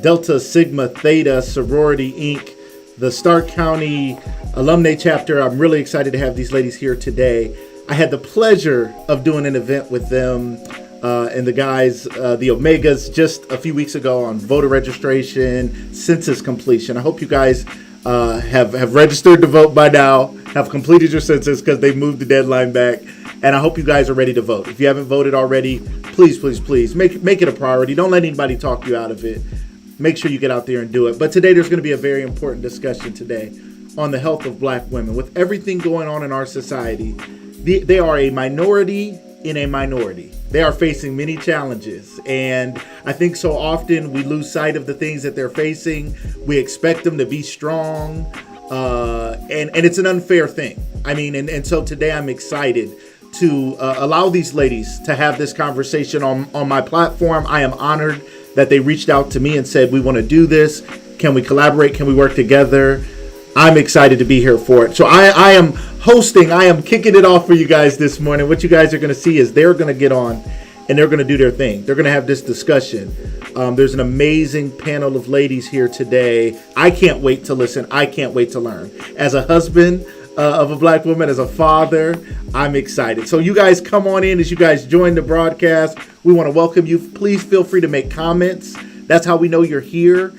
Delta Sigma Theta Sorority Inc., the Stark County Alumni Chapter. I'm really excited to have these ladies here today. I had the pleasure of doing an event with them and the guys, the Omegas, just a few weeks ago on voter registration, census completion. I hope you guys have registered to vote by now, have completed your census because they moved the deadline back, and I hope you guys are ready to vote. If you haven't voted already, please make it a priority. Don't let anybody talk you out of it. Make sure you get out there and do it. But today there's going to be a very important discussion today on the health of black women. With everything going on in our society, they are a minority in a minority. They are facing many challenges, and I think so often we lose sight of the things that they're facing. We expect them to be strong, and it's an unfair thing. I mean, and so today I'm excited to allow these ladies to have this conversation on my platform. I am honored that they reached out to me and said, we want to do this. Can we collaborate? Can we work together? I'm excited to be here for it. So I am hosting, I am kicking it off for you guys this morning. What you guys are going to see is they're going to get on and they're going to do their thing. They're going to have this discussion. There's an amazing panel of ladies here today. I can't wait to listen. I can't wait to learn. As a husband of a black woman, as a father, I'm excited. So you guys come on in as you guys join the broadcast. We want to welcome you. Please feel free to make comments. That's how we know you're here.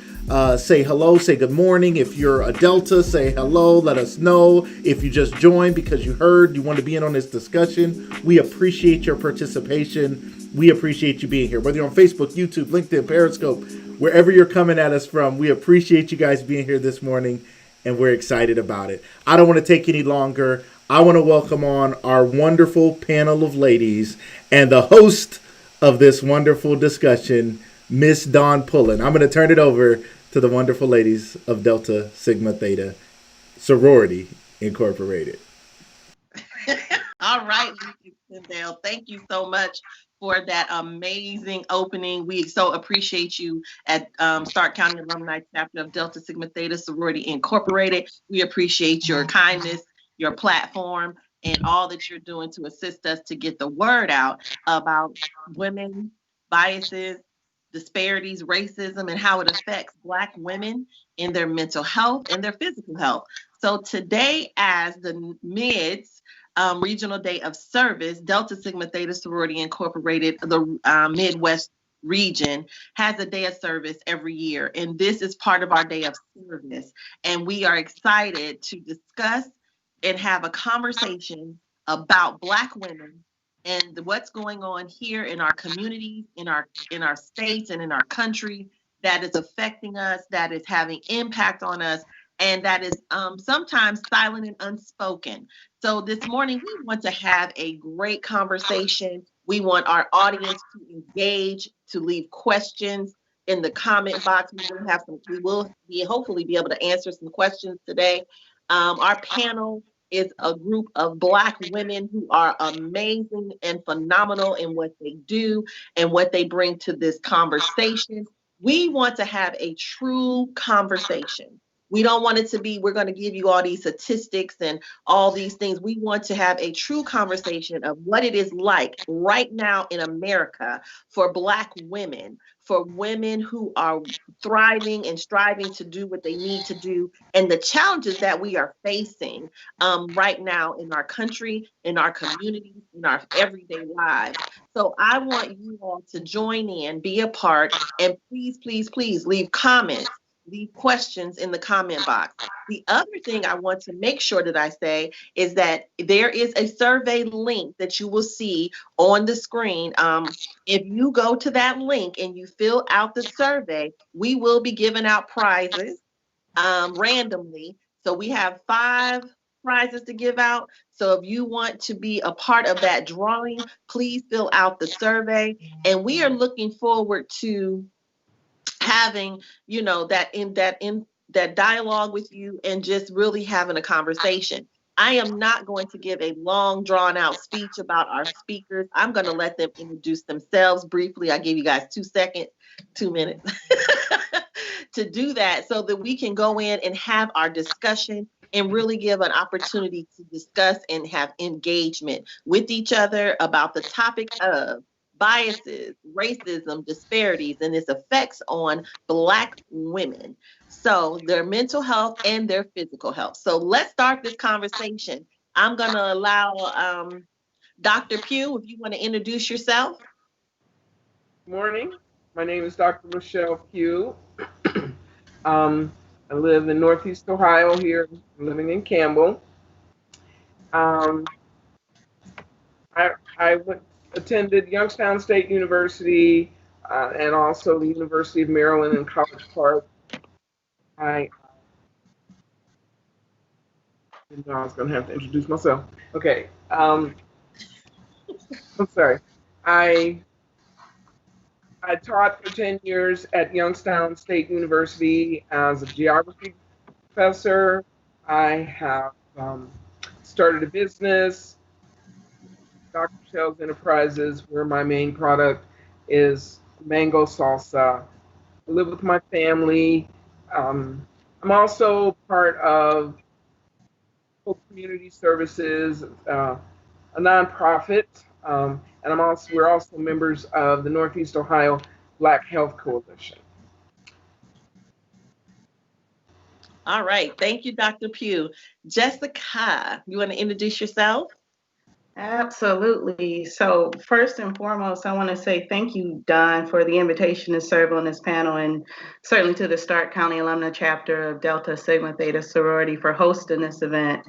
Say hello, say good morning. If you're a Delta, say hello. Let us know. If you just joined because you heard you want to be in on this discussion, we appreciate your participation. We appreciate you being here. Whether you're on Facebook, YouTube, LinkedIn, Periscope, wherever you're coming at us from, we appreciate you guys being here this morning, and we're excited about it. I don't want to take any longer. I want to welcome on our wonderful panel of ladies and the host of this wonderful discussion, Miss Dawn Pullen. I'm going to turn it over to the wonderful ladies of Delta Sigma Theta Sorority Incorporated. All right, Dale. Thank you so much for that amazing opening. We so appreciate you at Stark County Alumni Chapter of Delta Sigma Theta Sorority Incorporated. We appreciate your kindness, your platform, and all that you're doing to assist us to get the word out about women, biases, disparities, racism, and how it affects Black women in their mental health and their physical health. So today, as the MIDS Regional Day of Service, Delta Sigma Theta Sorority Incorporated, the Midwest region, has a day of service every year. And this is part of our day of service. And we are excited to discuss and have a conversation about Black women and what's going on here in our communities, in our states, and in our country that is affecting us, that is having impact on us, and that is sometimes silent and unspoken. So this morning we want to have a great conversation. We want our audience to engage, to leave questions in the comment box. We will hopefully be able to answer some questions today. Our panel is a group of Black women who are amazing and phenomenal in what they do and what they bring to this conversation. We want to have a true conversation. We don't want it to be, we're going to give you all these statistics and all these things. We want to have a true conversation of what it is like right now in America for Black women, for women who are thriving and striving to do what they need to do, and the challenges that we are facing right now in our country, in our communities, in our everyday lives. So I want you all to join in, be a part, and please leave comments. Leave questions in the comment box. The other thing I want to make sure that I say is that there is a survey link that you will see on the screen. If you go to that link and you fill out the survey, we will be giving out prizes randomly. So we have 5 prizes to give out. So if you want to be a part of that drawing, please fill out the survey. And we are looking forward to having that dialogue with you and just really having a conversation. I am not going to give a long drawn out speech about our speakers. I'm going to let them introduce themselves briefly. I give you guys 2 seconds, 2 minutes to do that so that we can go in and have our discussion and really give an opportunity to discuss and have engagement with each other about the topic of biases, racism, disparities, and its effects on Black women. So their mental health and their physical health. So let's start this conversation. I'm going to allow Dr. Pugh, if you want to introduce yourself. Morning. My name is Dr. Michelle Pugh. I live in Northeast Ohio here, living in Campbell. Um, I attended Youngstown State University and also the University of Maryland in College Park. I didn't know I was going to have to introduce myself. Okay. I'm sorry. I I taught for 10 years at Youngstown State University as a geography professor. I have started a business, Dr. Shell's Enterprises, where my main product is mango salsa. I live with my family. Um, I'm also part of Hope Community Services, a nonprofit, and we're also members of the Northeast Ohio Black Health Coalition. All right. Thank you, Dr. Pugh. Jessica, you want to introduce yourself? Absolutely. So first and foremost, I want to say thank you, Don, for the invitation to serve on this panel, and certainly to the Stark County Alumni Chapter of Delta Sigma Theta Sorority for hosting this event.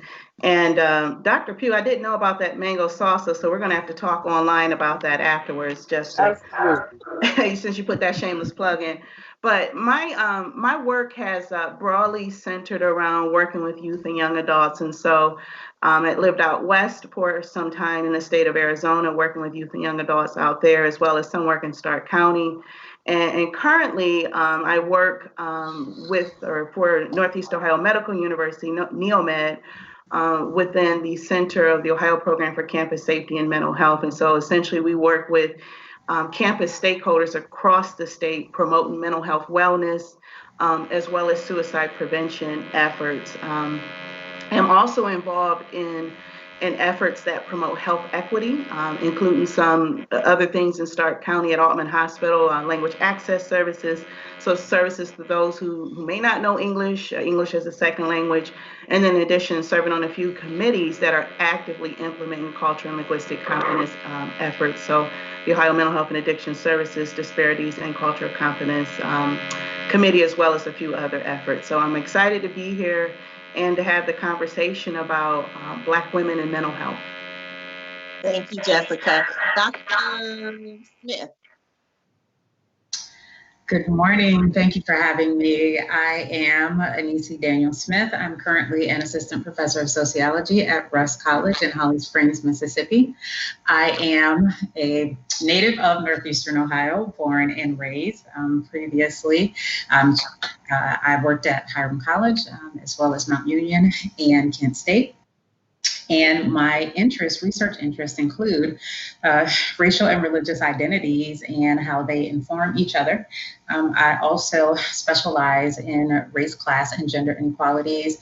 And Dr. Pugh, I didn't know about that mango salsa, so we're going to have to talk online about that afterwards, just to, Absolutely. since you put that shameless plug in. But my work has broadly centered around working with youth and young adults, and so I lived out west for some time in the state of Arizona, working with youth and young adults out there, as well as some work in Stark County. And currently, I work for Northeast Ohio Medical University, NeoMed, within the center of the Ohio Program for Campus Safety and Mental Health. And so essentially, we work with campus stakeholders across the state promoting mental health wellness, as well as suicide prevention efforts. I'm also involved in efforts that promote health equity, including some other things in Stark County at Altman Hospital, language access services, so services to those who may not know English, English as a second language, and then in addition, serving on a few committees that are actively implementing cultural and linguistic competence efforts. So the Ohio Mental Health and Addiction Services, Disparities, and Cultural Competence Committee, as well as a few other efforts. So I'm excited to be here and to have the conversation about Black women and mental health. Thank you, Jessica. Dr. Smith. Good morning. Thank you for having me. I am Anisi Daniel Smith. I'm currently an assistant professor of sociology at Russ College in Holly Springs, Mississippi. I am a native of Northeastern Ohio, born and raised. Previously, I worked at Hiram College, as well as Mount Union and Kent State. And my research interests include racial and religious identities and how they inform each other. I also specialize in race, class, and gender inequalities,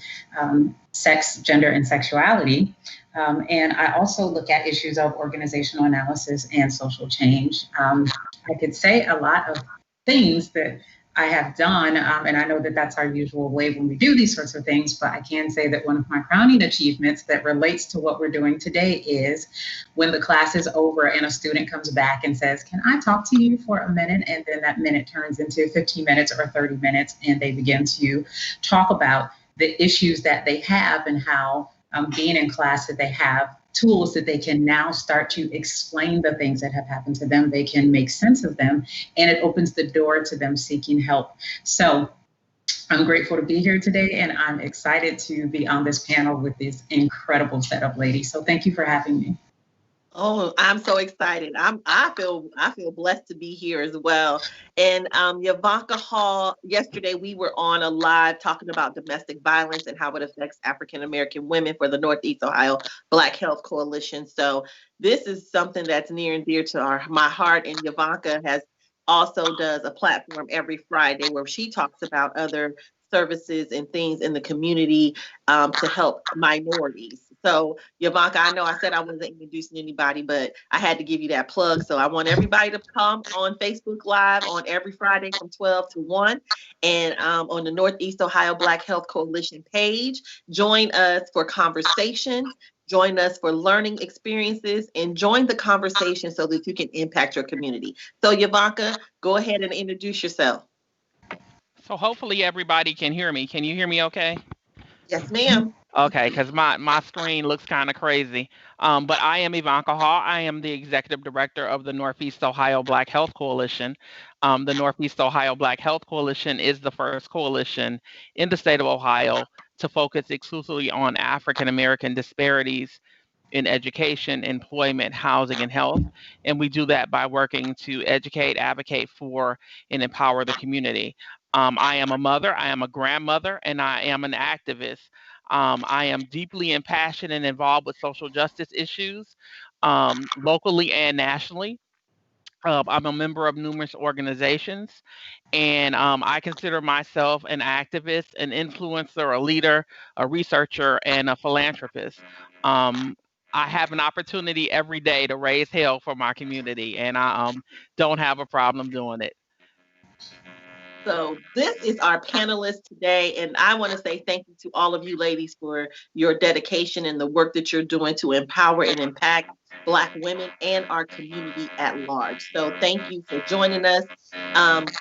sex, gender, and sexuality. And I also look at issues of organizational analysis and social change. I could say a lot of things that I have done, and I know that that's our usual way when we do these sorts of things, but I can say that one of my crowning achievements that relates to what we're doing today is when the class is over and a student comes back and says, "Can I talk to you for a minute?" And then that minute turns into 15 minutes or 30 minutes, and they begin to talk about the issues that they have and how being in class that they have tools that they can now start to explain the things that have happened to them. They can make sense of them, and it opens the door to them seeking help. So I'm grateful to be here today, and I'm excited to be on this panel with this incredible set of ladies. So thank you for having me. Oh, I'm so excited. I feel blessed to be here as well. And Yavanka Hall, yesterday we were on a live talking about domestic violence and how it affects African American women for the Northeast Ohio Black Health Coalition. So this is something that's near and dear to my heart. And Yavanka also does a platform every Friday where she talks about other services and things in the community to help minorities. So, Yavanka, I know I said I wasn't introducing anybody, but I had to give you that plug. So I want everybody to come on Facebook Live on every Friday from 12 to 1, and on the Northeast Ohio Black Health Coalition page. Join us for conversations. Join us for learning experiences, and join the conversation so that you can impact your community. So, Yavanka, go ahead and introduce yourself. So hopefully everybody can hear me. Can you hear me okay? Yes, ma'am. Okay, because my screen looks kind of crazy. But I am Ivanka Hall. I am the executive director of the Northeast Ohio Black Health Coalition. The Northeast Ohio Black Health Coalition is the first coalition in the state of Ohio to focus exclusively on African American disparities in education, employment, housing, and health. And we do that by working to educate, advocate for, and empower the community. I am a mother, I am a grandmother, and I am an activist. I am deeply impassioned and involved with social justice issues locally and nationally. I'm a member of numerous organizations, and I consider myself an activist, an influencer, a leader, a researcher, and a philanthropist. Um, I have an opportunity every day to raise hell for my community, and I don't have a problem doing it. So this is our panelist today, and I want to say thank you to all of you ladies for your dedication and the work that you're doing to empower and impact Black women and our community at large. So thank you for joining us.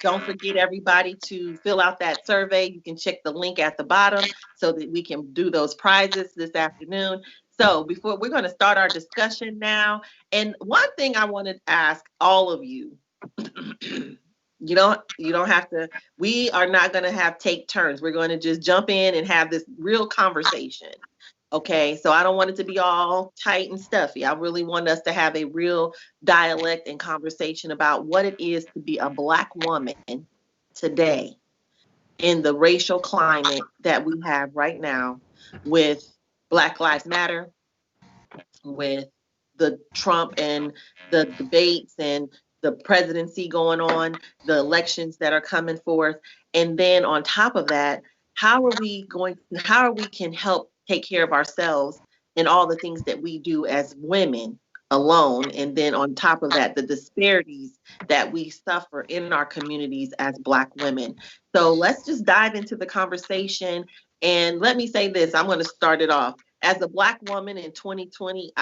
Don't forget, everybody, to fill out that survey. You can check the link at the bottom so that we can do those prizes this afternoon. So before we're going to start our discussion now, and one thing I want to ask all of you. You don't have to, we are not going to have take turns. We're going to just jump in and have this real conversation. Okay, so I don't want it to be all tight and stuffy. I really want us to have a real dialect and conversation about what it is to be a Black woman today in the racial climate that we have right now, with Black Lives Matter, with the Trump and the debates and the presidency going on, the elections that are coming forth. And then on top of that, how we can help take care of ourselves and all the things that we do as women alone. And then on top of that, the disparities that we suffer in our communities as Black women. So let's just dive into the conversation. And let me say this, I'm going to start it off. As a Black woman in 2020,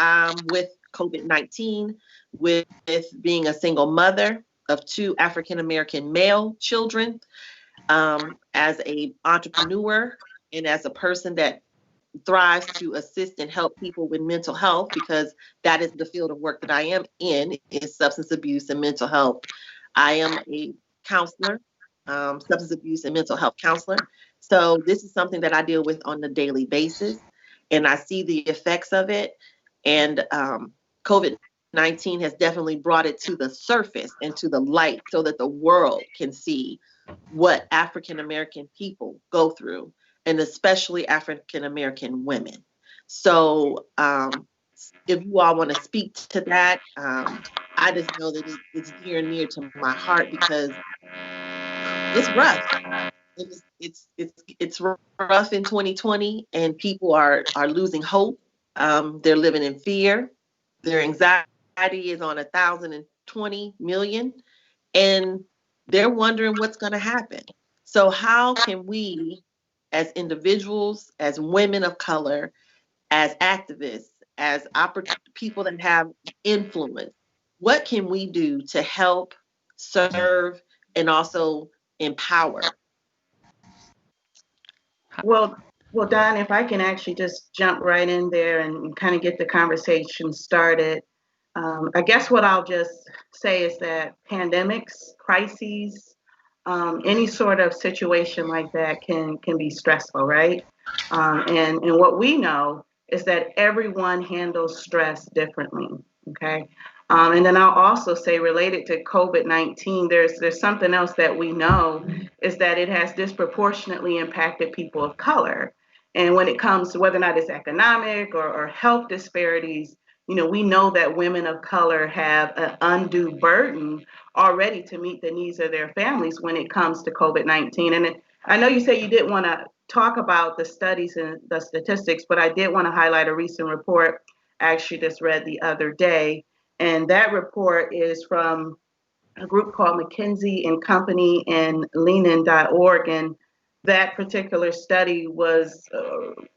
with COVID-19, with being a single mother of 2 African American male children, as a entrepreneur, and as a person that thrives to assist and help people with mental health, because that is the field of work that I am in, is substance abuse and mental health. I am a counselor, substance abuse and mental health counselor. So this is something that I deal with on a daily basis, and I see the effects of it. And COVID-19 has definitely brought it to the surface and to the light so that the world can see what African American people go through, and especially African American women. So if you all want to speak to that, I just know that it's dear and near to my heart, because it's rough. It's rough in 2020, and people are losing hope. They're living in fear. Their anxiety is on 1,020 million, and they're wondering what's going to happen. So how can we, as individuals, as women of color, as activists, as people that have influence, what can we do to help, serve, and also empower? Well, well, Don, if I can actually just jump right in there and kind of get the conversation started. I guess what I'll just say is that pandemics, crises, any sort of situation like that can be stressful, right? And what we know is that everyone handles stress differently. Okay. And then I'll also say, related to COVID-19, there's something else that we know is that it has disproportionately impacted people of color. And when it comes to whether or not it's economic or health disparities, we know that women of color have an undue burden already to meet the needs of their families when it comes to COVID-19. And I know you say you didn't want to talk about the studies and the statistics, but I did want to highlight a recent report I actually just read the other day. And that report is from a group called McKinsey and Company and Lenin.org. And that particular study was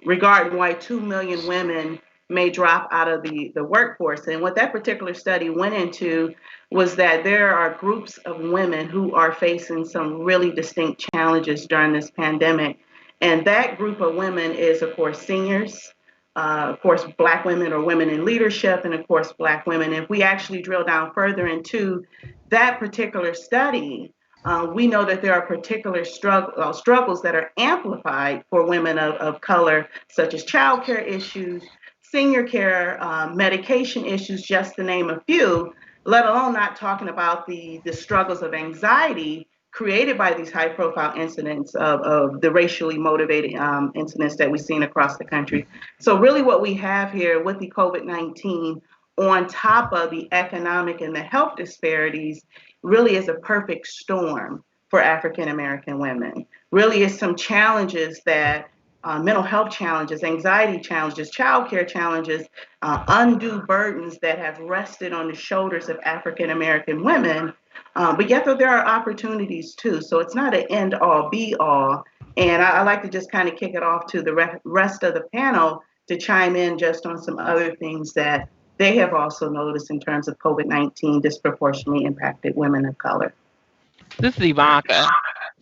regarding why 2 million women may drop out of the workforce. And what that particular study went into was that there are groups of women who are facing some really distinct challenges during this pandemic. And that group of women is, of course, seniors, of course, Black women or women in leadership, and of course, Black women. If we actually drill down further into that particular study, we know that there are particular struggles that are amplified for women of color, such as childcare issues, senior care, medication issues, just to name a few, let alone not talking about the struggles of anxiety created by these high profile incidents of the racially motivated incidents that we've seen across the country. So really what we have here with the COVID-19 on top of the economic and the health disparities really is a perfect storm for African American women. Really is some challenges that mental health challenges, anxiety challenges, childcare challenges, undue burdens that have rested on the shoulders of African American women. But yet there are opportunities too. So it's not an end all be all. And I like to just kind of kick it off to the rest of the panel to chime in just on some other things that they have also noticed in terms of COVID-19 disproportionately impacted women of color. This is Ivanka.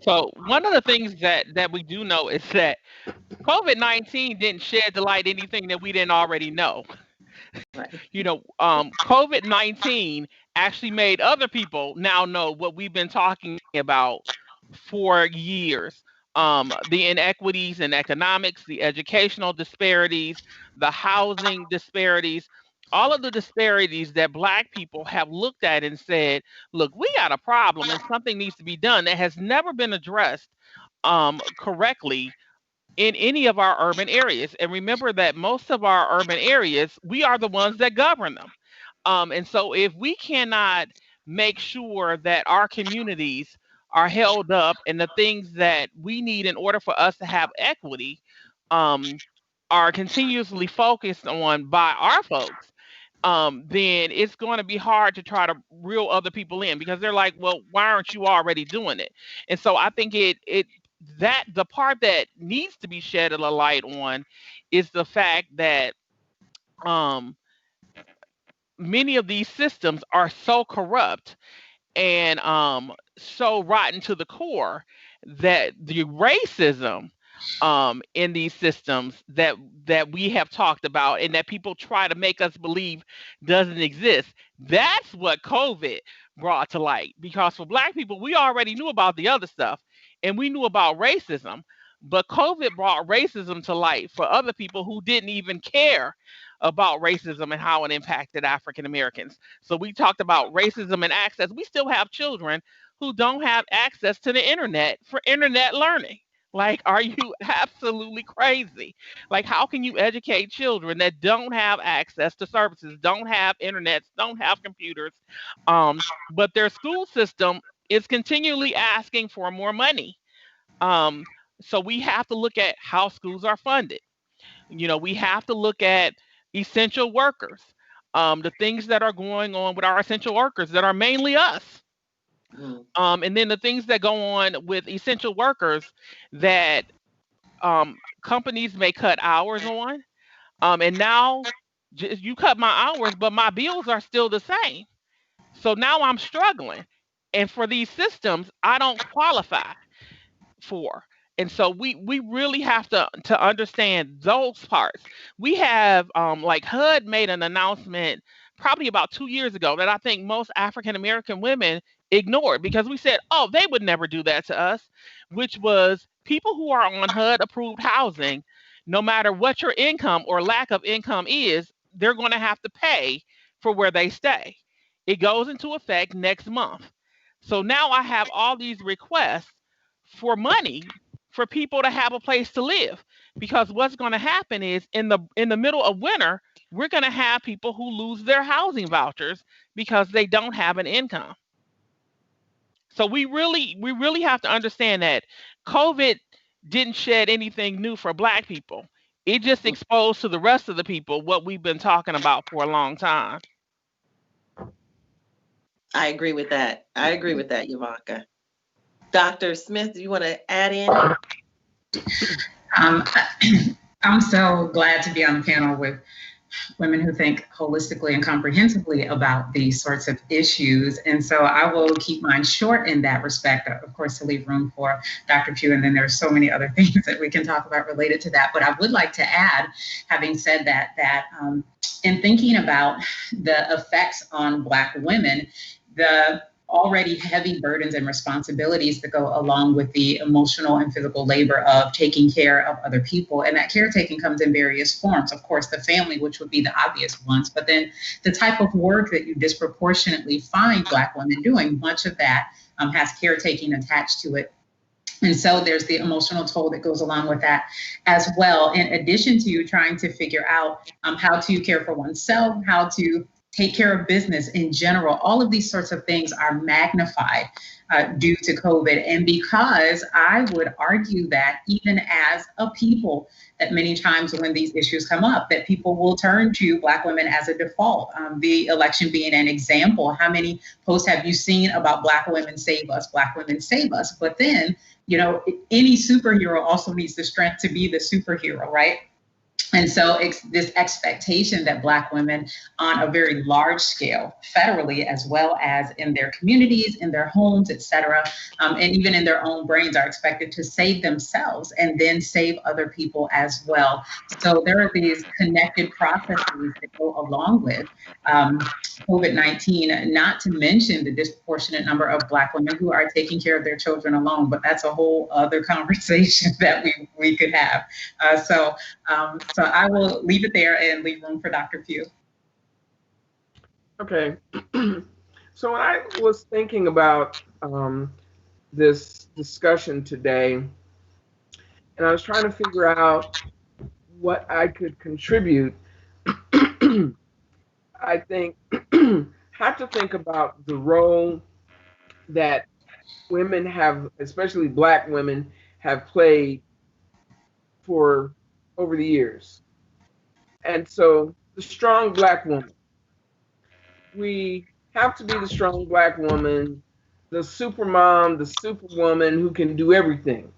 So one of the things that we do know is that COVID-19 didn't shed the light anything that we didn't already know. Right. COVID-19 actually made other people now know what we've been talking about for years. The inequities in economics, the educational disparities, the housing disparities, all of the disparities that Black people have looked at and said, look, we got a problem and something needs to be done that has never been addressed correctly in any of our urban areas. And remember that most of our urban areas, we are the ones that govern them. And so if we cannot make sure that our communities are held up and the things that we need in order for us to have equity um, are continuously focused on by our folks, then it's going to be hard to try to reel other people in because they're like, well, why aren't you already doing it? And so I think that the part that needs to be shed a light on is the fact that um, many of these systems are so corrupt and so rotten to the core that the racism in these systems that we have talked about and that people try to make us believe doesn't exist. That's what COVID brought to light. Because for Black people, we already knew about the other stuff and we knew about racism, but COVID brought racism to light for other people who didn't even care about racism and how it impacted African Americans. So we talked about racism and access. We still have children who don't have access to the internet for internet learning. Like, are you absolutely crazy? Like, how can you educate children that don't have access to services, don't have internets, don't have computers, but their school system is continually asking for more money? Um, so we have to look at how schools are funded. We have to look at essential workers, the things that are going on with our essential workers that are mainly us. And then the things that go on with essential workers that companies may cut hours on. And now you cut my hours, but my bills are still the same. So now I'm struggling. And for these systems, I don't qualify for. And so we really have to understand those parts. We have like HUD made an announcement probably about 2 years ago that I think most African American women ignored because we said, oh, they would never do that to us, which was people who are on HUD approved housing, no matter what your income or lack of income is, they're going to have to pay for where they stay. It goes into effect next month. So now I have all these requests for money for people to have a place to live, because what's going to happen is in the middle of winter we're going to have people who lose their housing vouchers because they don't have an income. So we really have to understand that COVID didn't shed anything new for Black people. It just exposed to the rest of the people what we've been talking about for a long time. I agree with that. I agree with that, Ivanka. Dr. Smith, do you want to add in? Um, I'm so glad to be on the panel with women who think holistically and comprehensively about these sorts of issues. And so I will keep mine short in that respect, of course, to leave room for Dr. Pugh. And then there's so many other things that we can talk about related to that. But I would like to add, having said that, in thinking about the effects on Black women, the already heavy burdens and responsibilities that go along with the emotional and physical labor of taking care of other people. And that caretaking comes in various forms. Of course, the family, which would be the obvious ones, but then the type of work that you disproportionately find Black women doing, much of that has caretaking attached to it. And so there's the emotional toll that goes along with that as well, in addition to trying to figure out how to care for oneself, how to take care of business in general. All of these sorts of things are magnified due to COVID. And because I would argue that even as a people, that many times when these issues come up, that people will turn to Black women as a default, the election being an example. How many posts have you seen about Black women save us, Black women save us? But then, you know, any superhero also needs the strength to be the superhero, right? And so it's this expectation that Black women on a very large scale, federally, as well as in their communities, in their homes, et cetera, and even in their own brains, are expected to save themselves and then save other people as well. So there are these connected processes that go along with COVID-19, not to mention the disproportionate number of Black women who are taking care of their children alone, but that's a whole other conversation that we could have. So I will leave it there and leave room for Dr. Pugh. Okay. So when I was thinking about this discussion today, and I was trying to figure out what I could contribute, I think have to think about the role that women have, especially Black women, have played for over the years. And so the strong Black woman, we have to be the strong Black woman, the super mom, the superwoman who can do everything.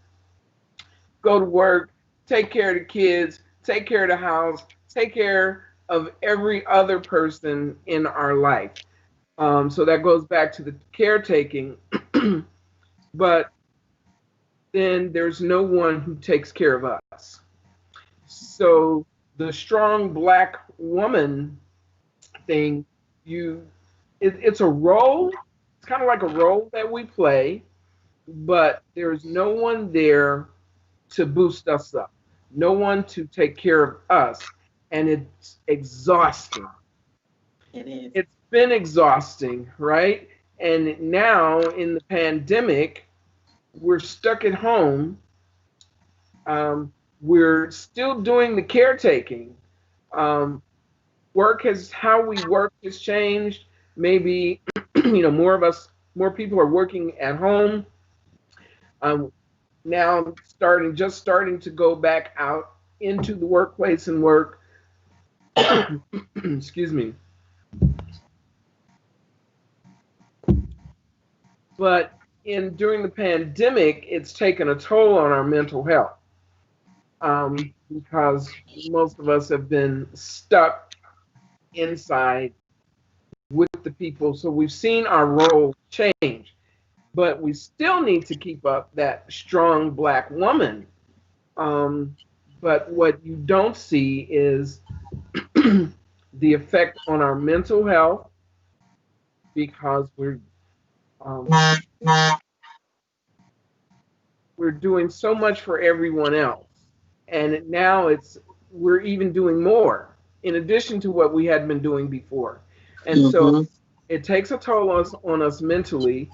Go to work, take care of the kids, take care of the house, take care of every other person in our life. So that goes back to the caretaking. But then there's no one who takes care of us. So the strong Black woman thing, it's a role. It's kind of like a role that we play, but there's no one there to boost us up, no one to take care of us, and it's exhausting. It is. It's been exhausting, right? And now in the pandemic, we're stuck at home. We're still doing the caretaking. How we work has changed. Maybe, more people are working at home. Now just starting to go back out into the workplace and work. Excuse me. But during the pandemic, it's taken a toll on our mental health, because most of us have been stuck inside with the people. So we've seen our role change, but we still need to keep up that strong Black woman. But what you don't see is the effect on our mental health, because we're doing so much for everyone else, and now we're even doing more in addition to what we had been doing before, and so it takes a toll on us mentally.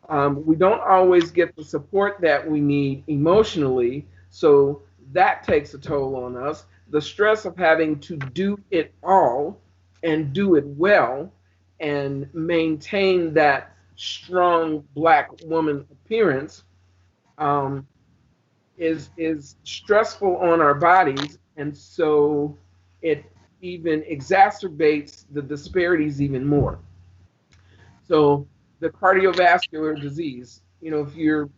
We don't always get the support that we need emotionally, so that takes a toll on us. The stress of having to do it all and do it well and maintain that strong Black woman appearance, is stressful on our bodies, and so it even exacerbates the disparities even more. So the cardiovascular disease, if you've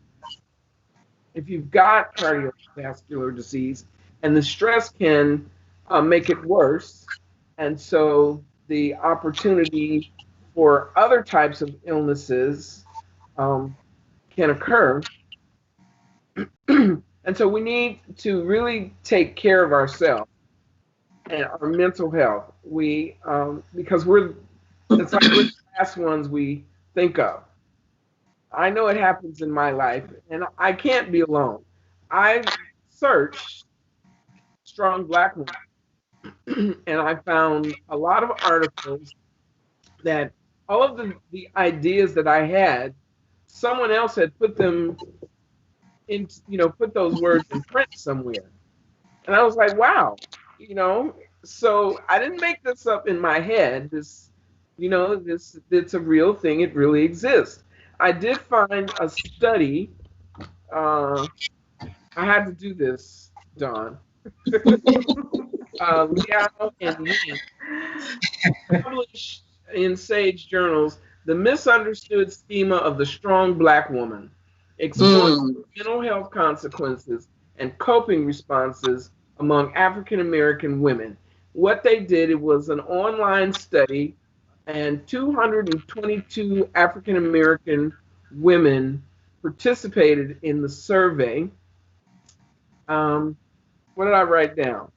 got cardiovascular disease, and the stress can make it worse, and so the opportunity for other types of illnesses um, can occur. And so we need to really take care of ourselves and our mental health. Because it's like we're the last ones we think of. I know it happens in my life, and I can't be alone. I searched strong Black women, and I found a lot of articles that all of the ideas that I had, someone else had put them in, put those words in print somewhere. And I was like, wow, you know, so I didn't make this up in my head. This it's a real thing. It really exists. I did find a study. I had to do this, Dawn. Liao and Yin published in Sage Journals the misunderstood schema of the strong Black woman, exploring mental health consequences and coping responses among African American women. What they did, it was an online study, and 222 African American women participated in the survey. What did I write down?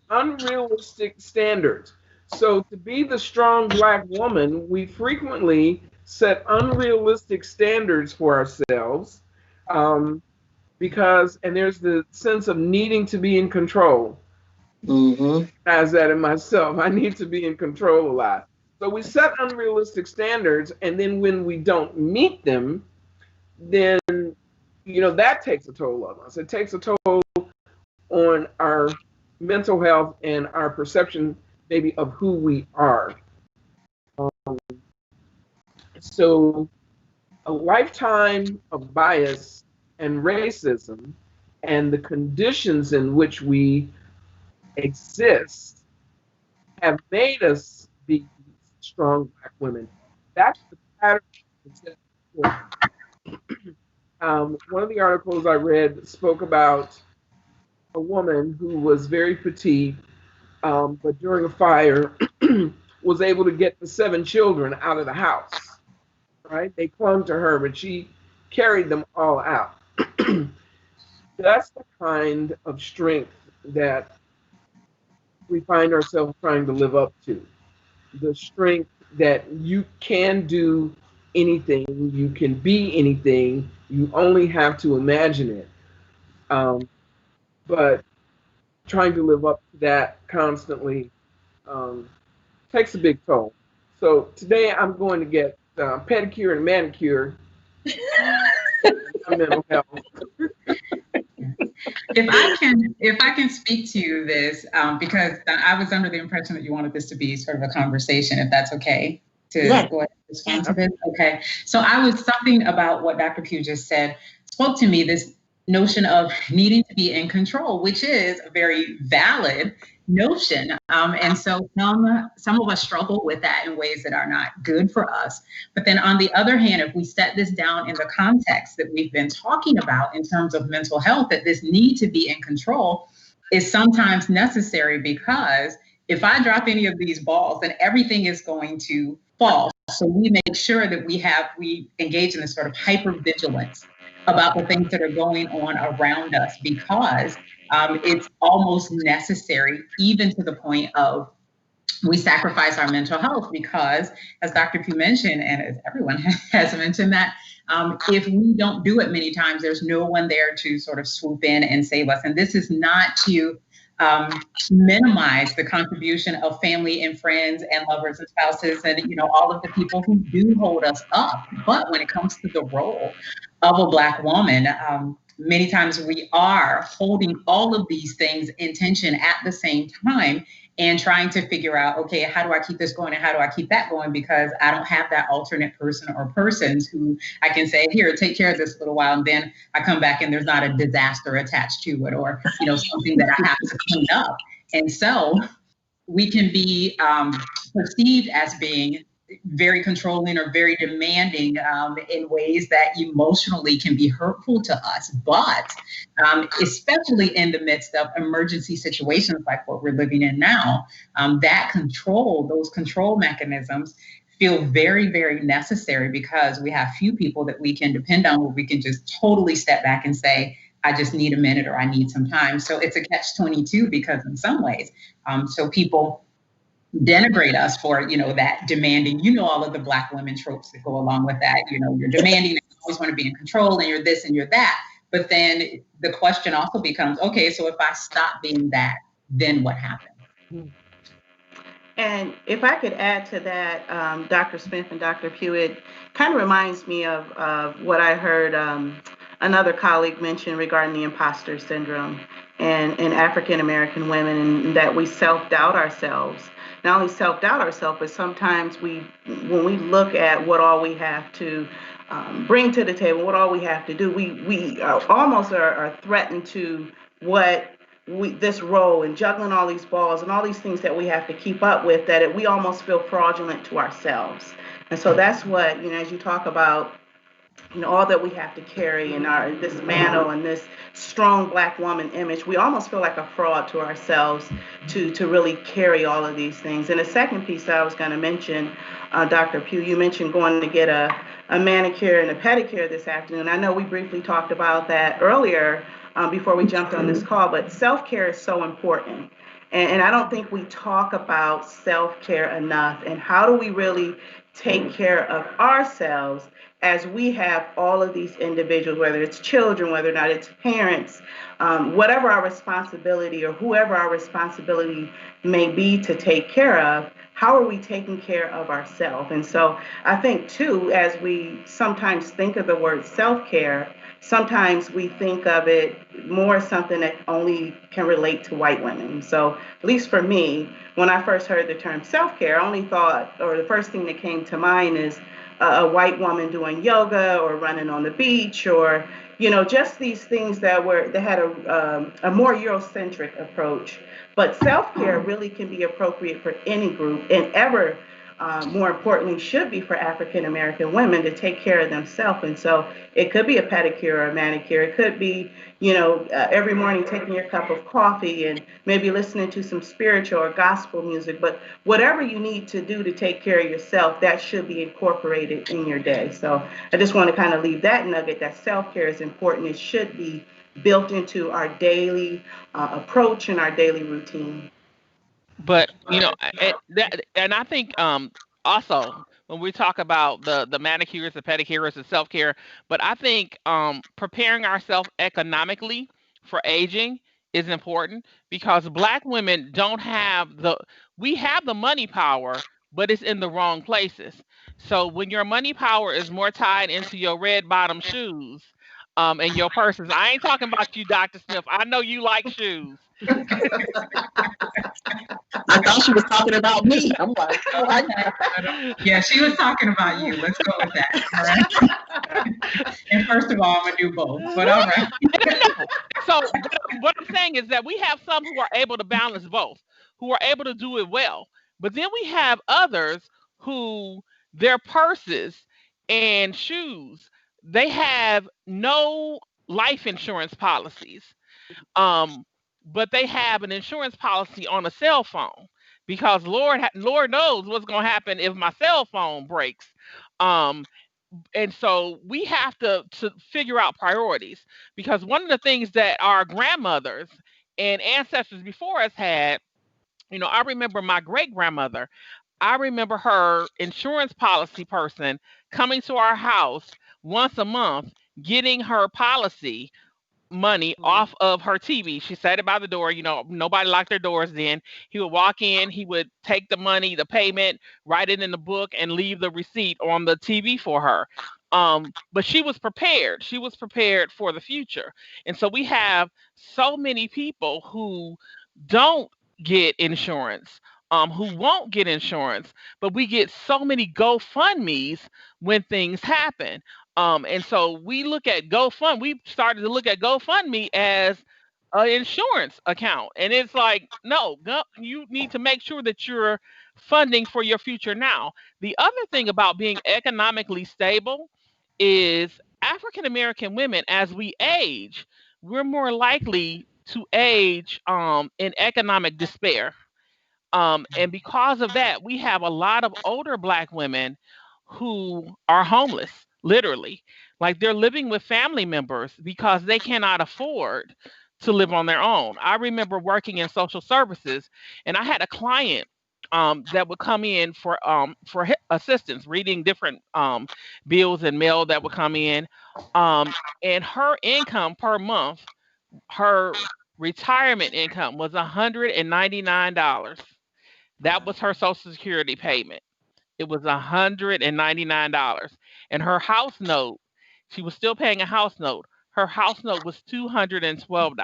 Unrealistic standards. So, to be the strong Black woman, we frequently set unrealistic standards for ourselves and there's the sense of needing to be in control. As that in myself, I need to be in control a lot. So, we set unrealistic standards, and then when we don't meet them, then, that takes a toll on us. It takes a toll on our mental health and our perception maybe of who we are. So a lifetime of bias and racism and the conditions in which we exist have made us be strong Black women. That's the pattern. One of the articles I read spoke about a woman who was very petite, but during a fire was able to get the 7 children out of the house. Right? They clung to her, but she carried them all out. That's the kind of strength that we find ourselves trying to live up to. The strength that you can do anything, you can be anything, you only have to imagine it. But trying to live up to that constantly takes a big toll. So today I'm going to get pedicure and manicure. Mental health. If I can speak to this, because I was under the impression that you wanted this to be sort of a conversation, if that's okay to go ahead and respond to this. Okay. So something about what Dr. Pugh just said spoke to me, this notion of needing to be in control, which is a very valid notion. And so some of us struggle with that in ways that are not good for us. But then on the other hand, if we set this down in the context that we've been talking about in terms of mental health, that this need to be in control is sometimes necessary, because if I drop any of these balls, then everything is going to fall. So we make sure that we engage in this sort of hypervigilance about the things that are going on around us, because it's almost necessary, even to the point of we sacrifice our mental health, because as Dr. Pugh mentioned, and as everyone has mentioned, that if we don't do it many times, there's no one there to sort of swoop in and save us. And this is not to minimize the contribution of family and friends and lovers and spouses and, all of the people who do hold us up. But when it comes to the role of a Black woman, many times we are holding all of these things in tension at the same time and trying to figure out, okay, how do I keep this going and how do I keep that going? Because I don't have that alternate person or persons who I can say, here, take care of this little while. And then I come back and there's not a disaster attached to it, or, something that I have to clean up. And so we can be perceived as being very controlling or very demanding in ways that emotionally can be hurtful to us. But especially in the midst of emergency situations like what we're living in now, those control mechanisms feel very, very necessary, because we have few people that we can depend on where we can just totally step back and say, I just need a minute or I need some time. So it's a catch-22, because in some ways, so people denigrate us for, that demanding, all of the Black women tropes that go along with that. You're demanding, you always want to be in control, and you're this and you're that. But then the question also becomes, okay, so if I stop being that, then what happens? And if I could add to that, Dr. Smith and Dr. Hewitt, kind of reminds me of what I heard another colleague mention regarding the imposter syndrome and African American women, and that we self-doubt ourselves. Not only self-doubt ourselves, but sometimes when we look at what all we have to bring to the table, what all we have to do, we almost are threatened to what this role and juggling all these balls and all these things that we have to keep up with, that we almost feel fraudulent to ourselves. And so that's what, as you talk about, all that we have to carry in this mantle and this strong Black woman image, we almost feel like a fraud to ourselves to really carry all of these things. And the second piece that I was going to mention, Dr. Pugh, you mentioned going to get a manicure and a pedicure this afternoon. I know we briefly talked about that earlier before we jumped on this call, but self-care is so important. And I don't think we talk about self-care enough. And how do we really take care of ourselves as we have all of these individuals, whether it's children, whether or not it's parents, whatever our responsibility or whoever our responsibility may be to take care of, how are we taking care of ourselves? And so I think, too, as we sometimes think of the word self-care, sometimes we think of it more as something that only can relate to white women. So at least for me, when I first heard the term self-care, I only thought, or the first thing that came to mind is a white woman doing yoga or running on the beach, or just these things that had a more Eurocentric approach. But self-care really can be appropriate for any group, and ever more importantly should be for African American women to take care of themselves. And so it could be a pedicure or a manicure. It could be, every morning taking your cup of coffee and maybe listening to some spiritual or gospel music. But whatever you need to do to take care of yourself, that should be incorporated in your day. So I just want to kind of leave that nugget, that self-care is important. It should be built into our daily approach and our daily routine. But and I think also when we talk about the manicures, the pedicures, the self care, but I think preparing ourselves economically for aging is important, because Black women don't have we have the money power, but it's in the wrong places. So when your money power is more tied into your red bottom shoes, and your purses, I ain't talking about you, Dr. Smith. I know you like shoes. I thought she was talking about me. I'm like, oh, yeah, she was talking about you. Let's go with that. All right. And first of all, I'm gonna do both. But all right. No. So what I'm saying is that we have some who are able to balance both, who are able to do it well. But then we have others who their purses and shoes, they have no life insurance policies. But they have an insurance policy on a cell phone, because Lord knows what's going to happen if my cell phone breaks. Um, and so we have to figure out priorities, because one of the things that our grandmothers and ancestors before us had, I remember my great grandmother. I remember her insurance policy person coming to our house once a month, getting her policy money off of her TV. She sat it by the door. Nobody locked their doors then. He would walk in, he would take the money, the payment, write it in the book, and leave the receipt on the TV for her. But she was prepared. She was prepared for the future. And so we have so many people who don't get insurance, who won't get insurance, but we get so many GoFundMe's when things happen. And so we look at GoFund. We started to look at GoFundMe as an insurance account, and it's like, no, you need to make sure that you're funding for your future now. The other thing about being economically stable is African American women, as we age, we're more likely to age in economic despair. And because of that, we have a lot of older Black women who are homeless, literally. Like they're living with family members because they cannot afford to live on their own. I remember working in social services, and I had a client that would come in for assistance, reading different bills and mail that would come in, and her income per month, her retirement income was $199. That was her Social Security payment. It was $199. And her house note, she was still paying a house note. Her house note was $212.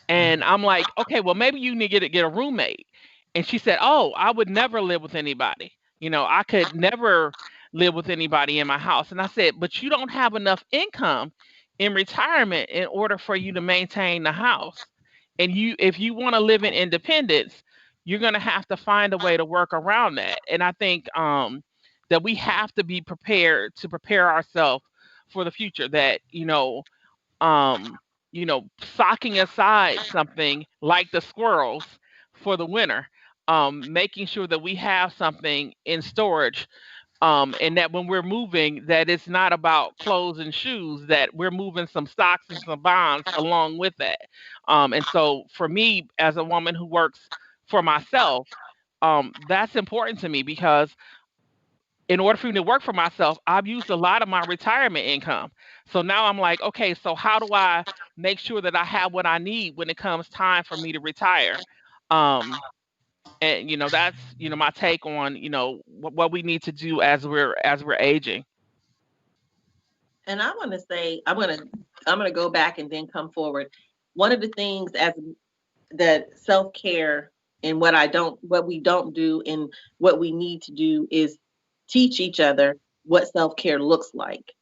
And I'm like, okay, well, maybe you need to get a roommate. And she said, oh, I would never live with anybody. I could never live with anybody in my house. And I said, but you don't have enough income in retirement in order for you to maintain the house. And if you want to live in independence, you're going to have to find a way to work around that. And I think that we have to be prepared to prepare ourselves for the future. That um, socking aside something like the squirrels for the winter, making sure that we have something in storage, and that when we're moving, that it's not about clothes and shoes, that we're moving some stocks and some bonds along with that. And so for me, as a woman who works for myself, that's important to me because in order for me to work for myself, I've used a lot of my retirement income. So now I'm like, okay, so how do I make sure that I have what I need when it comes time for me to retire? Um, and that's my take on what we need to do as we're aging. And I want to say, I'm gonna go back and then come forward. One of the things as that self-care and what we don't do and what we need to do is teach each other what self-care looks like.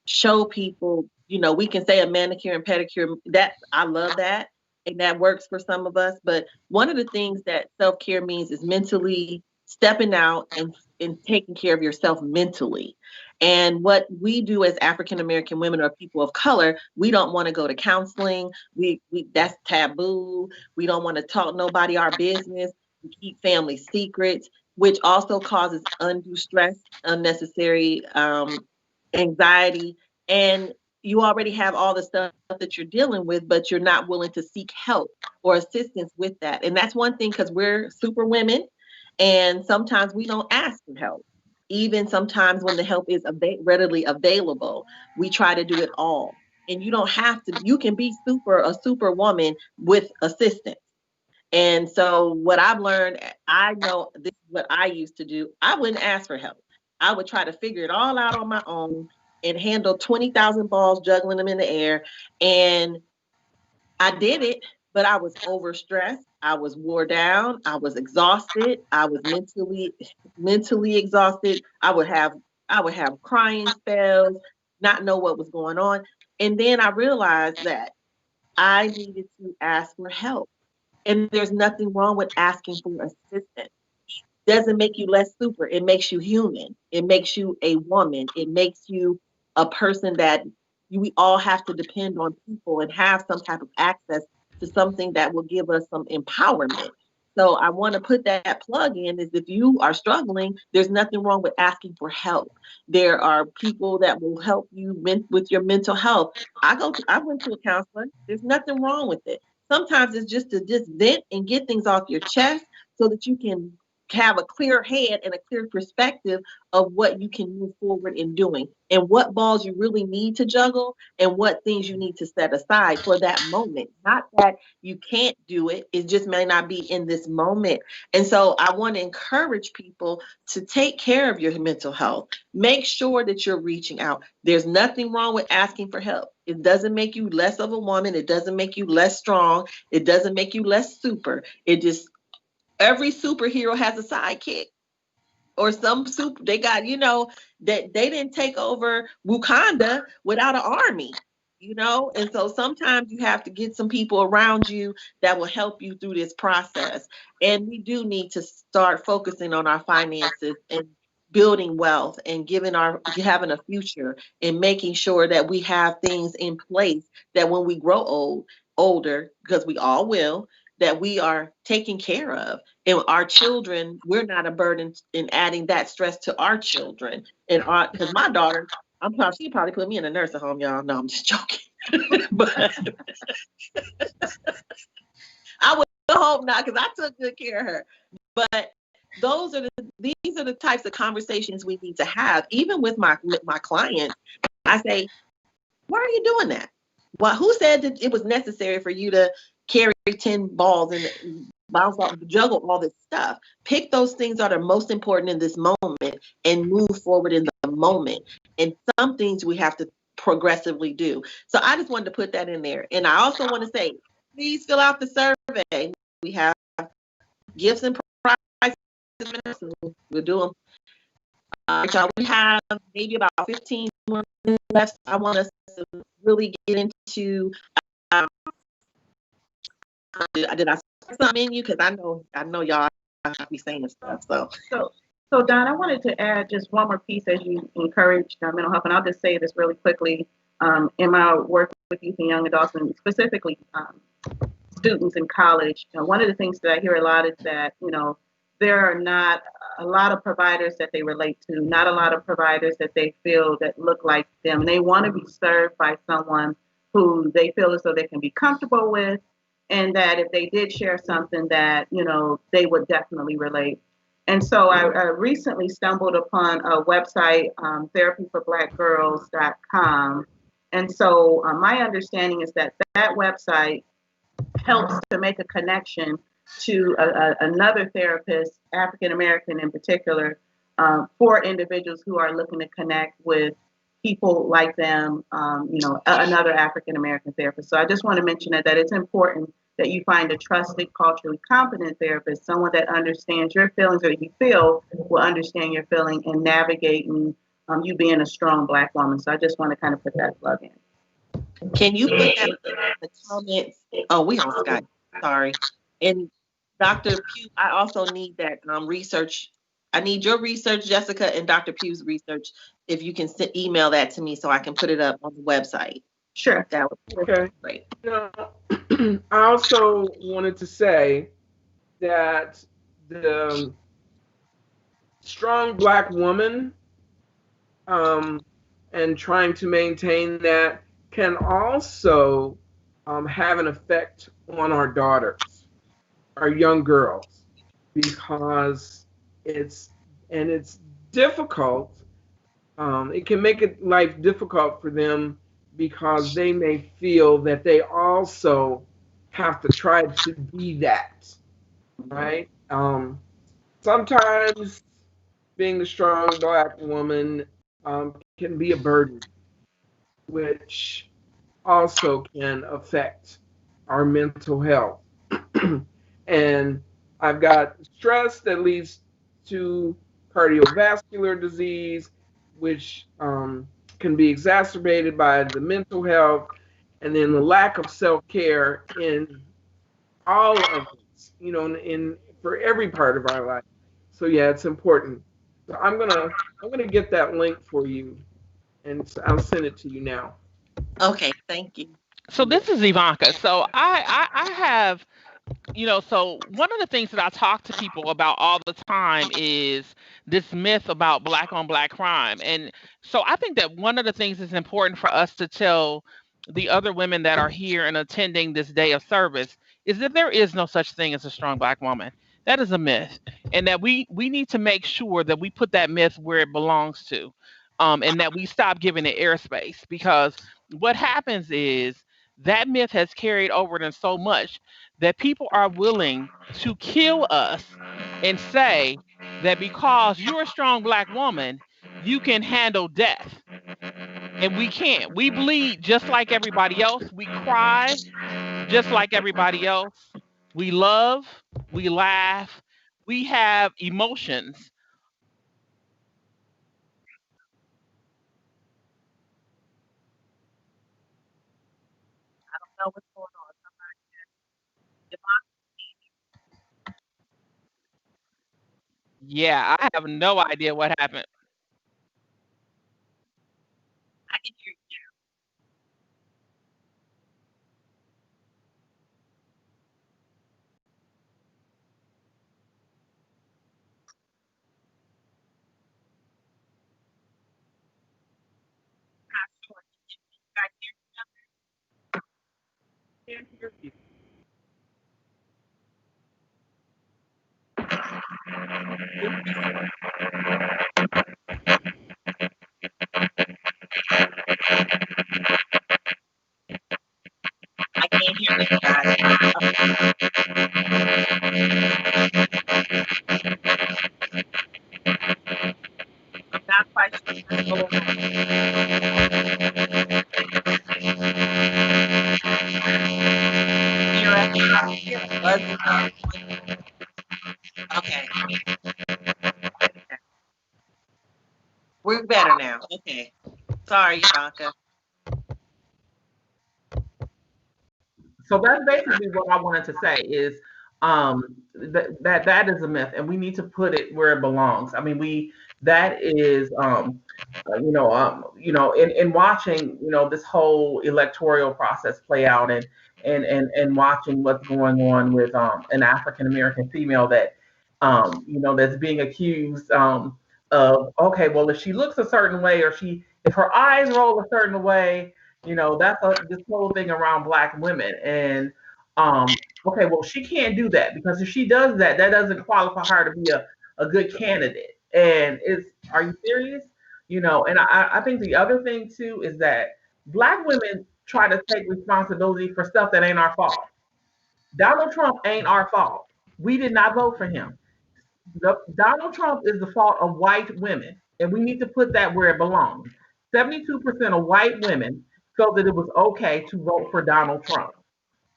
Show people, we can say a manicure and pedicure. That I love that. And that works for some of us. But one of the things that self-care means is mentally stepping out and taking care of yourself mentally. And what we do as African American women or people of color, we don't want to go to counseling. We that's taboo. We don't want to talk nobody our business. We keep family secrets, which also causes undue stress, unnecessary anxiety, and you already have all the stuff that you're dealing with, but you're not willing to seek help or assistance with that. And that's one thing because we're super women, and sometimes we don't ask for help. Even sometimes when the help is readily available, we try to do it all. And you don't have to. You can be a super woman with assistance. And so what I've learned, I know this is what I used to do. I wouldn't ask for help. I would try to figure it all out on my own and handle 20,000 balls, juggling them in the air. And I did it, but I was overstressed. I was wore down. I was exhausted. I was mentally exhausted. I would have crying spells, not know what was going on. And then I realized that I needed to ask for help. And there's nothing wrong with asking for assistance. Doesn't make you less super. It makes you human. It makes you a woman. It makes you a person that we all have to depend on people and have some type of access to something that will give us some empowerment. So I want to put that plug in is if you are struggling, there's nothing wrong with asking for help. There are people that will help you with your mental health. I went to a counselor. There's nothing wrong with it. Sometimes it's just to just vent and get things off your chest so that you can have a clear head and a clear perspective of what you can move forward in doing and what balls you really need to juggle and what things you need to set aside for that moment. Not that you can't do it, it just may not be in this moment. And so I want to encourage people to take care of your mental health. Make sure that you're reaching out. There's nothing wrong with asking for help. It doesn't make you less of a woman. It doesn't make you less strong. It doesn't make you less super. It just, every superhero has a sidekick or some super. They got, that they didn't take over Wakanda without an army, and so sometimes you have to get some people around you that will help you through this process. And we do need to start focusing on our finances and building wealth and having a future and making sure that we have things in place that when we grow older, because we all will, that we are taken care of. And our children, we're not a burden in adding that stress to our children. And because my daughter, she probably put me in a nursing home, y'all. No, I'm just joking. But I would hope not, because I took good care of her. But these are the types of conversations we need to have. Even with my clients, I say, why are you doing that? Who said that it was necessary for you to carry 10 balls and bounce off, juggle all this stuff? Pick those things that are most important in this moment and move forward in the moment. And some things we have to progressively do. So I just wanted to put that in there. And I also want to say, please fill out the survey. We have gifts and prizes. We'll do them. We have maybe about 15 more minutes left. I want us to really get into. Did I say something in you? Because I know y'all be saying stuff. So Don, I wanted to add just one more piece as you encourage mental health, and I'll just say this really quickly. In my work with youth and young adults, and specifically students in college, one of the things that I hear a lot is that there are not a lot of providers that they relate to, not a lot of providers that they feel that look like them, and they want to be served by someone who they feel as though they can be comfortable with, and that if they did share something that they would definitely relate. And so I recently stumbled upon a website, therapyforblackgirls.com. And so my understanding is that website helps to make a connection to another therapist, African American in particular, for individuals who are looking to connect with people like them, another African American therapist. So I just want to mention that it's important that you find a trusted, culturally competent therapist, someone that understands your feelings, or you feel will understand your feeling in navigating you being a strong Black woman. So I just want to kind of put that plug in. Can you put that in the comments? Oh, we on Skype. Sorry. And Dr. Pugh, I also need that research. I need your research, Jessica, and Dr. Pugh's research. If you can email that to me so I can put it up on the website. Sure. That would be great. I also wanted to say that the strong Black woman and trying to maintain that can also have an effect on our daughters, our young girls, because it's difficult. It can make life difficult for them because they may feel that they also have to try to be that, right? Sometimes being the strong Black woman can be a burden, which also can affect our mental health. And I've got stress that leads to cardiovascular disease, which can be exacerbated by the mental health, and then the lack of self-care in all of this, for every part of our life. So yeah, it's important. So I'm gonna get that link for you, and I'll send it to you now. Okay, thank you. So this is Ivanka. So I have, so one of the things that I talk to people about all the time is this myth about Black on Black crime. And so I think that one of the things that's important for us to tell the other women that are here and attending this day of service is that there is no such thing as a strong Black woman. That is a myth, and that we need to make sure that we put that myth where it belongs to, and that we stop giving it airspace. Because what happens is that myth has carried over them so much that people are willing to kill us and say that because you're a strong Black woman, you can handle death, and we can't. We bleed just like everybody else. We cry just like everybody else. We love, we laugh, we have emotions. Know what's going on. Yeah, I have no idea what happened. I can hear you. Can't hear you. I can't hear you guys. I'm not quite sure what's going on. Hear a buzzing noise. Okay, we're better now. Okay, sorry, Ivanka. So that's basically what I wanted to say is that is a myth, and we need to put it where it belongs. I mean, we that is in watching this whole electoral process play out, and watching what's going on with an African American female that that's being accused of, okay, well, if she looks a certain way, or if her eyes roll a certain way, that's this whole thing around Black women. And okay, well, she can't do that, because if she does that, that doesn't qualify her to be a good candidate. And are you serious? And I think the other thing too is that Black women try to take responsibility for stuff that ain't our fault. Donald Trump ain't our fault. We did not vote for him. Donald Trump is the fault of white women, and we need to put that where it belongs. 72% of white women felt that it was okay to vote for Donald Trump,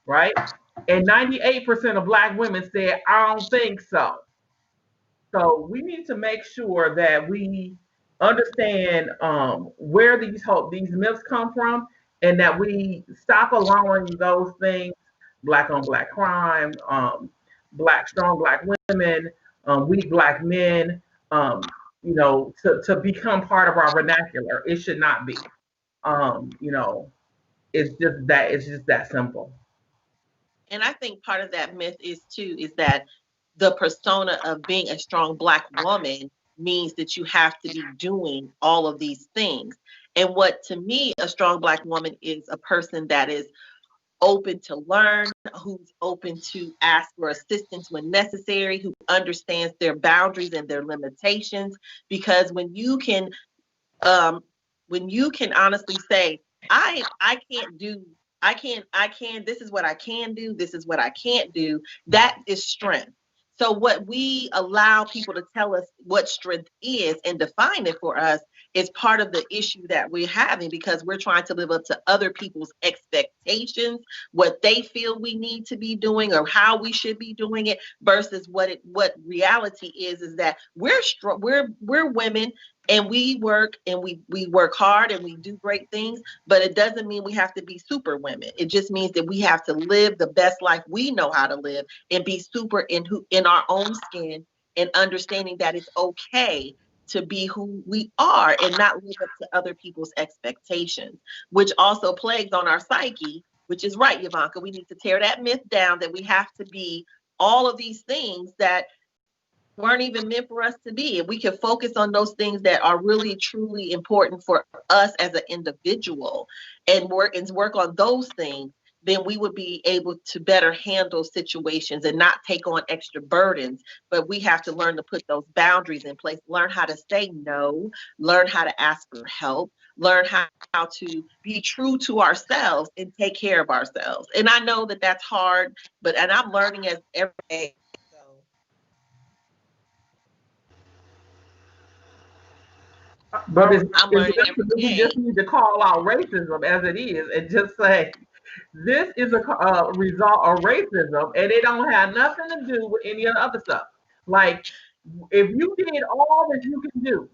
right? And 98% of Black women said, I don't think so. So we need to make sure that we understand where these myths come from, and that we stop allowing those things, Black on Black crime, strong Black women, weak Black men, to become part of our vernacular. It should not be. Um, you know, it's just that simple. And I think part of that myth is that the persona of being a strong Black woman means that you have to be doing all of these things. And what to me, a strong Black woman is a person that is open to learn, who's open to ask for assistance when necessary, who understands their boundaries and their limitations. Because um, when you can honestly say, I can't do, this is what I can do, this is what I can't do, that is strength. So what we allow people to tell us what strength is and define it for us is part of the issue that we're having, because we're trying to live up to other people's expectations, what they feel we need to be doing or how we should be doing it, versus what reality is that we're women, and we work hard and we do great things, but it doesn't mean we have to be super women. It just means that we have to live the best life we know how to live, and be super in our own skin, and understanding that it's okay to be who we are and not live up to other people's expectations, which also plagues on our psyche, which is right, Ivanka. We need to tear that myth down that we have to be all of these things that weren't even meant for us to be. And we can focus on those things that are really truly important for us as an individual, and work on those things, then we would be able to better handle situations and not take on extra burdens. But we have to learn to put those boundaries in place, learn how to say no, learn how to ask for help, learn how to be true to ourselves and take care of ourselves. And I know that that's hard, and I'm learning as every day. But I'm learning every we day. just need to call out racism as it is and just say, this is a result of racism, and it don't have nothing to do with any of the other stuff. Like, if you did all that you can do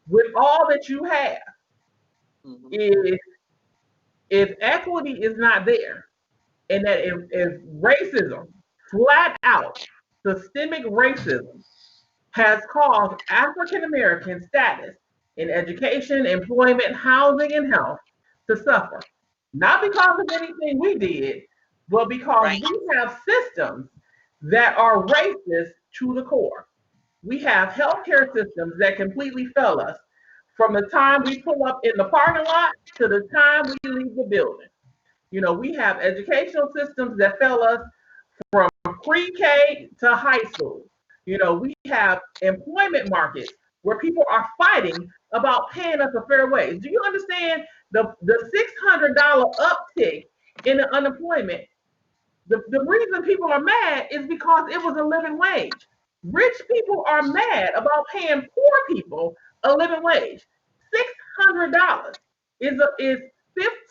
with all that you have, if equity is not there, and that if racism, flat out, systemic racism, has caused African American status in education, employment, housing, and health to suffer. Not because of anything we did, but because we have systems that are racist to the core. We have healthcare systems that completely fail us from the time we pull up in the parking lot to the time we leave the building. You know, we have educational systems that fail us from pre-K to high school. You know, we have employment markets where people are fighting about paying us a fair wage. Do you understand the $600 uptick in the unemployment? The reason people are mad is because it was a living wage. Rich people are mad about paying poor people a living wage. $600 is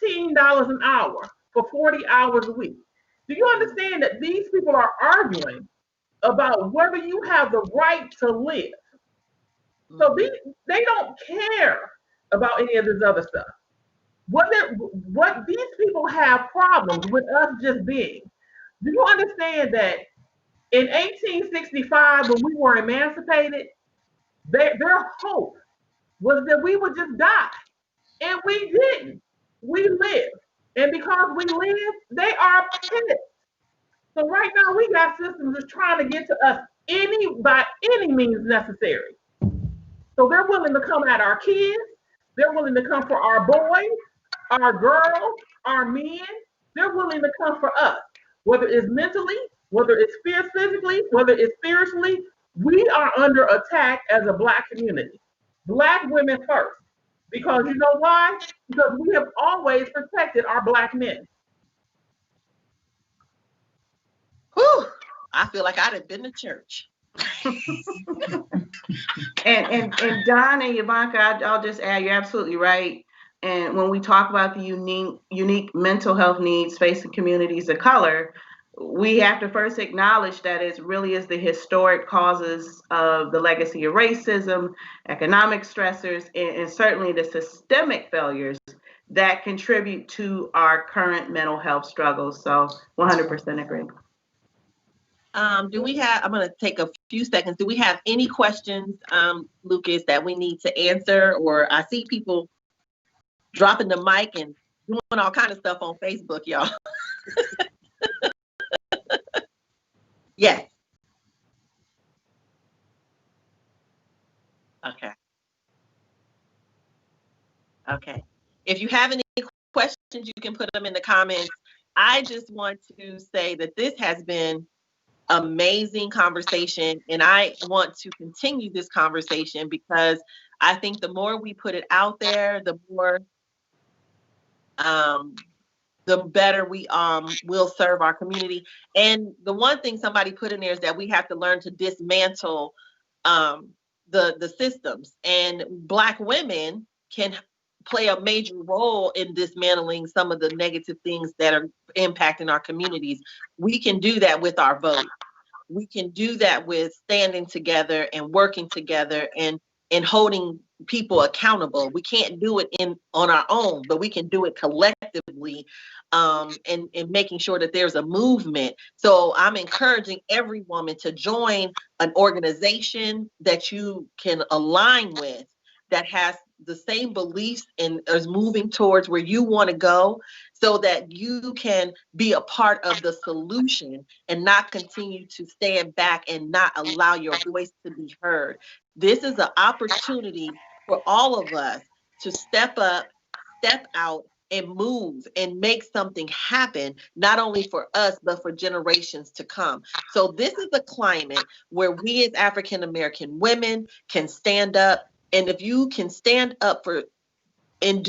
$15 an hour for 40 hours a week. Do you understand that these people are arguing about whether you have the right to live? So they don't care about any of this other stuff. What these people have problems with us just being. Do you understand that in 1865, when we were emancipated, their hope was that we would just die. And we didn't. We lived. And because we lived, they are pissed. So right now we got systems that's trying to get to us by any means necessary. So they're willing to come at our kids. They're willing to come for our boys, our girls, our men. They're willing to come for us, whether it's mentally, whether it's physically, whether it's spiritually. We are under attack as a Black community. Black women first. Because you know why? Because we have always protected our Black men. Whew, I feel like I'd have been to church. and Don and Ivanka, I'll just add, you're absolutely right. And when we talk about the unique mental health needs facing communities of color, we have to first acknowledge that it really is the historic causes of the legacy of racism, economic stressors, and certainly the systemic failures that contribute to our current mental health struggles. So 100% agree. I'm going to take a few seconds. Do we have any questions, Lucas, that we need to answer? Or I see people dropping the mic and doing all kind of stuff on Facebook, y'all. Yes. Okay. If you have any questions, you can put them in the comments. I just want to say that this has been amazing conversation, and I want to continue this conversation because I think the more we put it out there, the more the better we will serve our community. And the one thing somebody put in there is that we have to learn to dismantle the systems, and Black women can play a major role in dismantling some of the negative things that are impacting our communities. We can do that with our vote. We can do that with standing together and working together and holding people accountable. We can't do it on our own, but we can do it collectively, and making sure that there's a movement. So I'm encouraging every woman to join an organization that you can align with, that has the same beliefs and is moving towards where you want to go, so that you can be a part of the solution and not continue to stand back and not allow your voice to be heard. This is an opportunity for all of us to step up, step out, and move and make something happen, not only for us, but for generations to come. So this is a climate where we as African American women can stand up. And if you can stand up for and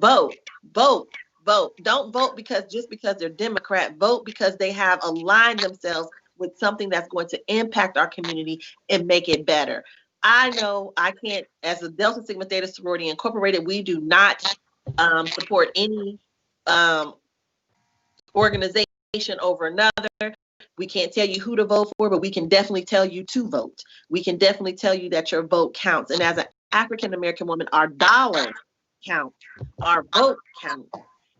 vote, vote, vote. Don't vote just because they're Democrat. Vote because they have aligned themselves with something that's going to impact our community and make it better. I know I can't, as a Delta Sigma Theta Sorority Incorporated, we do not support any um, organization over another. We can't tell you who to vote for, but we can definitely tell you to vote. We can definitely tell you that your vote counts. And as an African American woman, our dollars count, our vote counts.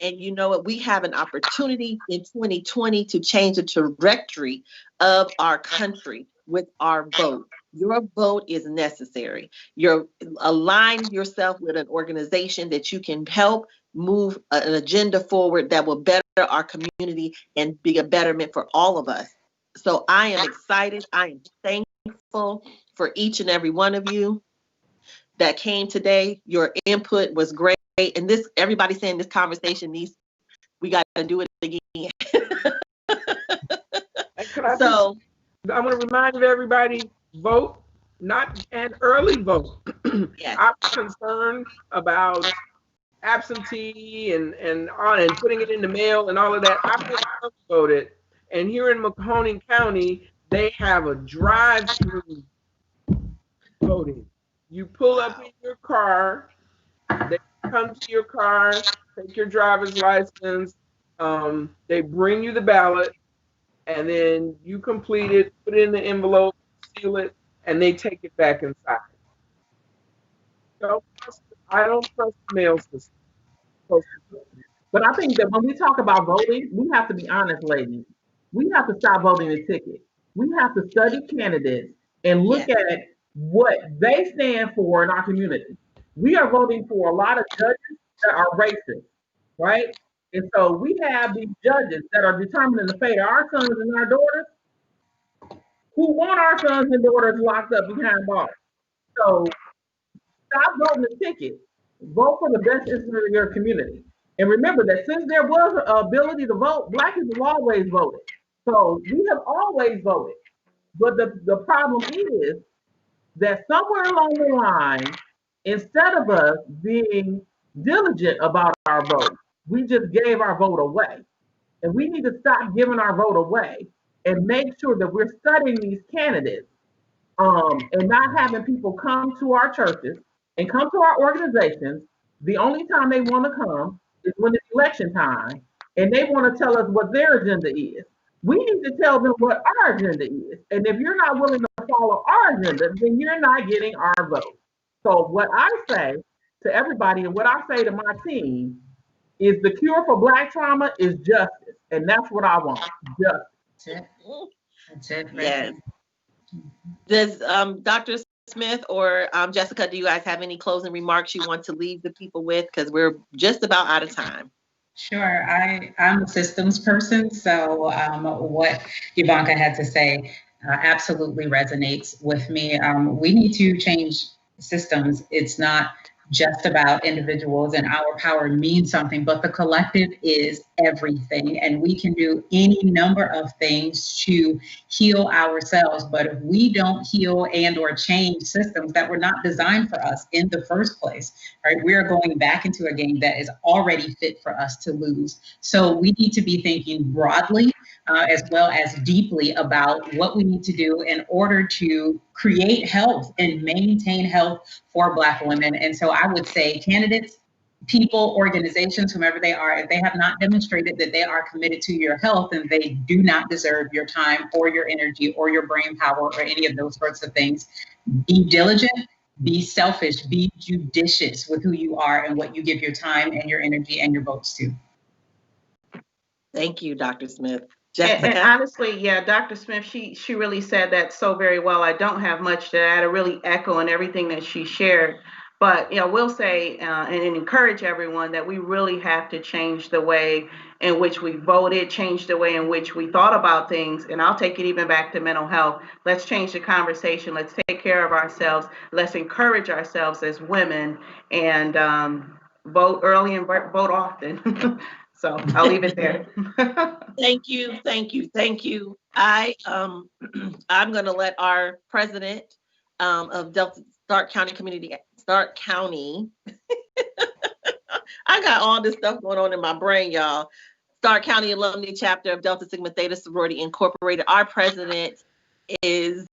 And you know what? We have an opportunity in 2020 to change the trajectory of our country with our vote. Your vote is necessary. You're align yourself with an organization that you can help move an agenda forward that will better our community and be a betterment for all of us. So I am excited. I am thankful for each and every one of you that came today. Your input was great. And this, everybody saying this conversation needs, we got to do it again. So I want to remind everybody, vote, not an early vote. Yes. I'm concerned about absentee and putting it in the mail and all of that. I went early voted, and here in Mahoning County, they have a drive-through voting. You pull up in your car, they come to your car, take your driver's license, they bring you the ballot, and then you complete it, put it in the envelope, seal it, and they take it back inside. I don't trust the mail system. But I think that when we talk about voting, we have to be honest, ladies. We have to stop voting a ticket. We have to study candidates and look at what they stand for in our community. We are voting for a lot of judges that are racist, right? And so we have these judges that are determining the fate of our sons and our daughters who want our sons and daughters locked up behind bars. So stop voting a ticket. Vote for the best interest of your community. And remember that since there was an ability to vote, Black people always voted. So we have always voted. But the problem is that somewhere along the line, instead of us being diligent about our vote, we just gave our vote away. And we need to stop giving our vote away and make sure that we're studying these candidates and not having people come to our churches and come to our organizations. The only time they want to come is when it's election time, and they want to tell us what their agenda is. We need to tell them what our agenda is. And if you're not willing to follow our agenda, then you're not getting our vote. So what I say to everybody and what I say to my team is the cure for Black trauma is justice. And that's what I want, justice. That's it. Yes. Does Dr. Smith or Jessica, do you guys have any closing remarks you want to leave the people with? Because we're just about out of time. Sure. I'm a systems person, so what Ivanka had to say absolutely resonates with me. We need to change systems. It's not just about individuals, and our power means something, but the collective is everything. And we can do any number of things to heal ourselves. But if we don't heal and or change systems that were not designed for us in the first place, right, we're going back into a game that is already fit for us to lose. So we need to be thinking broadly as well as deeply about what we need to do in order to create health and maintain health for Black women. And so I would say candidates, people, organizations, whomever they are, if they have not demonstrated that they are committed to your health, then they do not deserve your time or your energy or your brain power or any of those sorts of things. Be diligent, be selfish, be judicious with who you are and what you give your time and your energy and your votes to. Thank you, Dr. Smith. And honestly, yeah, Dr. Smith, she really said that so very well. I don't have much to add. I really echo on everything that she shared. But we'll say and encourage everyone that we really have to change the way in which we voted, change the way in which we thought about things. And I'll take it even back to mental health. Let's change the conversation. Let's take care of ourselves. Let's encourage ourselves as women. And vote early and vote often. So I'll leave it there. Thank you, thank you, thank you. I'm going to let our president of Stark County Community, Stark County. I got all this stuff going on in my brain, y'all. Stark County Alumni Chapter of Delta Sigma Theta Sorority Incorporated. Our president is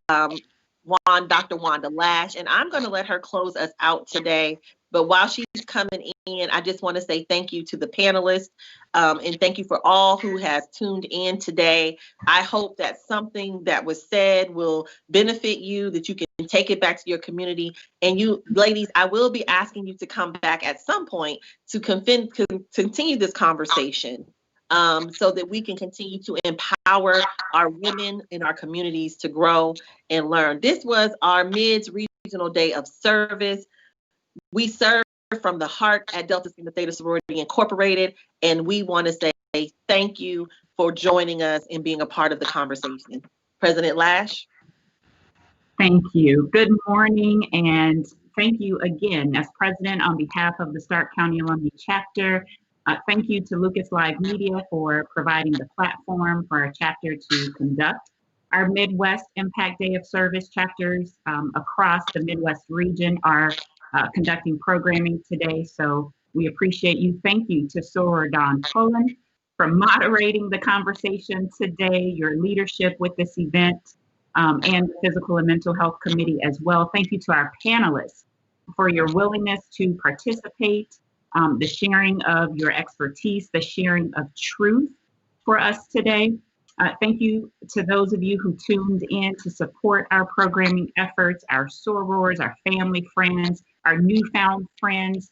Dr. Wanda Lash, and I'm going to let her close us out today. But while she's coming in, I just want to say thank you to the panelists, and thank you for all who has tuned in today. I hope that something that was said will benefit you, that you can take it back to your community. And you ladies, I will be asking you to come back at some point to continue this conversation, so that we can continue to empower our women in our communities to grow and learn. This was our Mids Regional Day of Service. We serve from the heart at Delta Sigma Theta Sorority Incorporated, and we want to say thank you for joining us and being a part of the conversation. President Lash. Thank you. Good morning, and thank you again as president on behalf of the Stark County Alumni Chapter. Thank you to Lucas Live Media for providing the platform for our chapter to conduct our Midwest Impact Day of Service. Chapters across the Midwest region are conducting programming today, so we appreciate you. Thank you to Soror Don Cullen for moderating the conversation today, your leadership with this event, and the Physical and Mental Health Committee as well. Thank you to our panelists for your willingness to participate, the sharing of your expertise, the sharing of truth for us today. Thank you to those of you who tuned in to support our programming efforts, our sorors, our family friends, our newfound friends.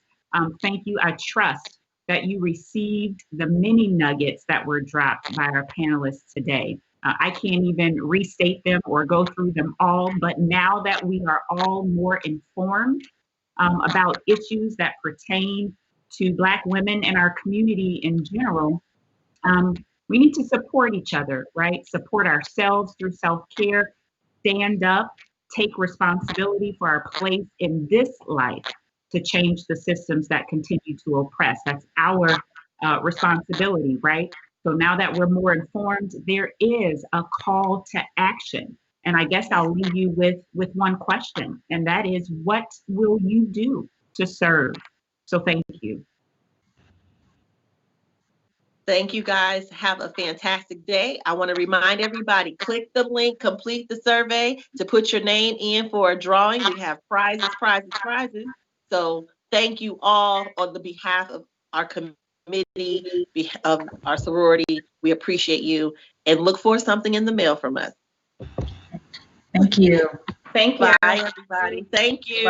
Thank you. I trust that you received the many nuggets that were dropped by our panelists today. I can't even restate them or go through them all, but now that we are all more informed about issues that pertain to Black women and our community in general, we need to support each other, right? Support ourselves through self-care, stand up, take responsibility for our place in this life to change the systems that continue to oppress. That's our responsibility, right? So now that we're more informed, there is a call to action. And I guess I'll leave you with one question, and that is, what will you do to serve? So thank you. Thank you guys. Have a fantastic day. I want to remind everybody, click the link, complete the survey to put your name in for a drawing. We have prizes, prizes, prizes. So thank you all on the behalf of our committee, of our sorority. We appreciate you and look for something in the mail from us. Thank you. Thank you. Bye, everybody. Thank you.